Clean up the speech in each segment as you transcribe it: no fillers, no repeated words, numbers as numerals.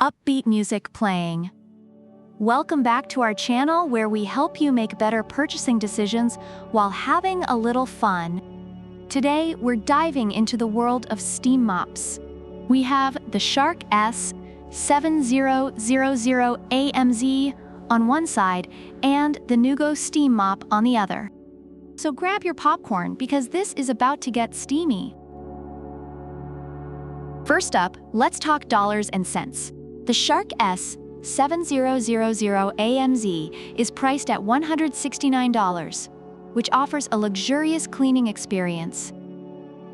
upbeat music playing. Welcome back to our channel where we help you make better purchasing decisions while having a little fun. Today, we're diving into the world of steam mops. We have the Shark S7000AMZ on one side and the Neugo Steam Mop on the other. So grab your popcorn because this is about to get steamy. First up, let's talk dollars and cents. The Shark S7000AMZ is priced at $169, which offers a luxurious cleaning experience.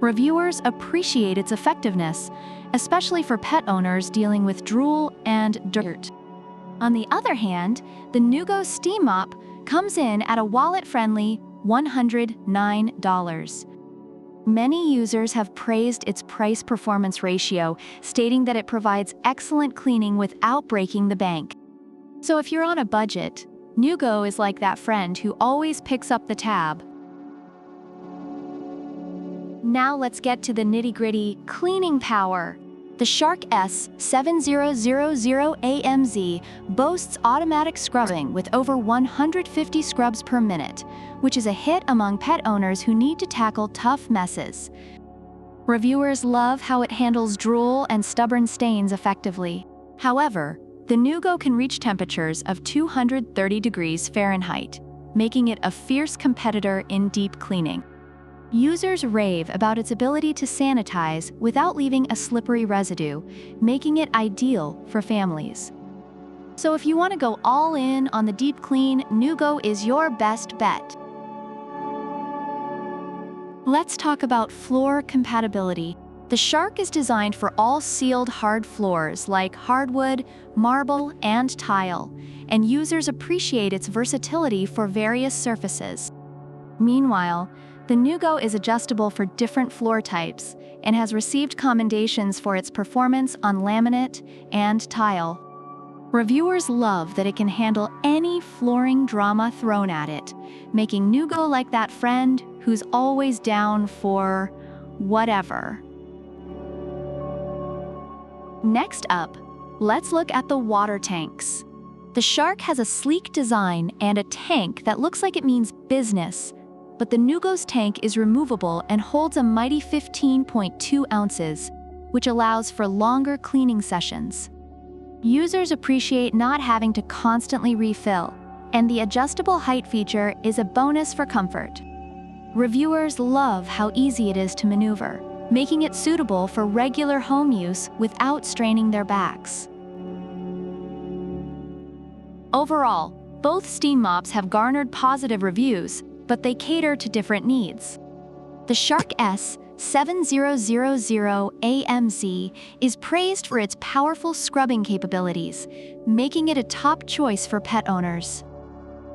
Reviewers appreciate its effectiveness, especially for pet owners dealing with drool and dirt. On the other hand, the Neugo Steam Mop comes in at a wallet-friendly $109. Many users have praised its price-performance ratio, stating that it provides excellent cleaning without breaking the bank. So if you're on a budget, Neugo is like that friend who always picks up the tab. Now let's get to the nitty-gritty cleaning power. The Shark S7000AMZ boasts automatic scrubbing with over 150 scrubs per minute, which is a hit among pet owners who need to tackle tough messes. Reviewers love how it handles drool and stubborn stains effectively. However, the Neugo can reach temperatures of 230 degrees Fahrenheit, making it a fierce competitor in deep cleaning. Users rave about its ability to sanitize without leaving a slippery residue, making it ideal for families. So if you want to go all in on the deep clean, Neugo is your best bet. Let's talk about floor compatibility. The Shark is designed for all sealed hard floors like hardwood, marble, and tile, and users appreciate its versatility for various surfaces. Meanwhile, the Neugo is adjustable for different floor types and has received commendations for its performance on laminate and tile. Reviewers love that it can handle any flooring drama thrown at it, making Neugo like that friend who's always down for whatever. Next up, let's look at the water tanks. The Shark has a sleek design and a tank that looks like it means business, but the Neugo's tank is removable and holds a mighty 15.2 ounces, which allows for longer cleaning sessions. Users appreciate not having to constantly refill, and the adjustable height feature is a bonus for comfort. Reviewers love how easy it is to maneuver, making it suitable for regular home use without straining their backs. Overall, both steam mops have garnered positive reviews, but they cater to different needs. The Shark S7000AMZ is praised for its powerful scrubbing capabilities, making it a top choice for pet owners.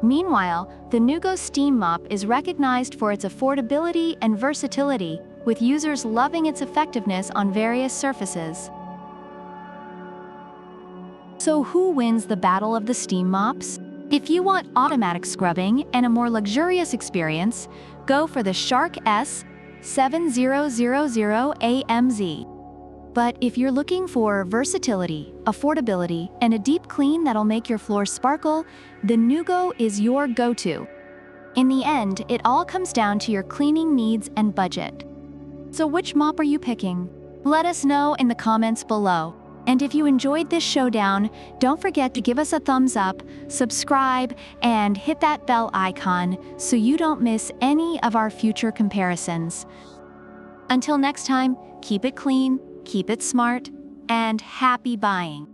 Meanwhile, the Neugo Steam Mop is recognized for its affordability and versatility, with users loving its effectiveness on various surfaces. So who wins the battle of the steam mops? If you want automatic scrubbing and a more luxurious experience, go for the Shark S7000AMZ. But if you're looking for versatility, affordability, and a deep clean that'll make your floor sparkle, the Neugo is your go-to. In the end, it all comes down to your cleaning needs and budget. So which mop are you picking? Let us know in the comments below. And if you enjoyed this showdown, don't forget to give us a thumbs up, subscribe, and hit that bell icon so you don't miss any of our future comparisons. Until next time, keep it clean, keep it smart, and happy buying!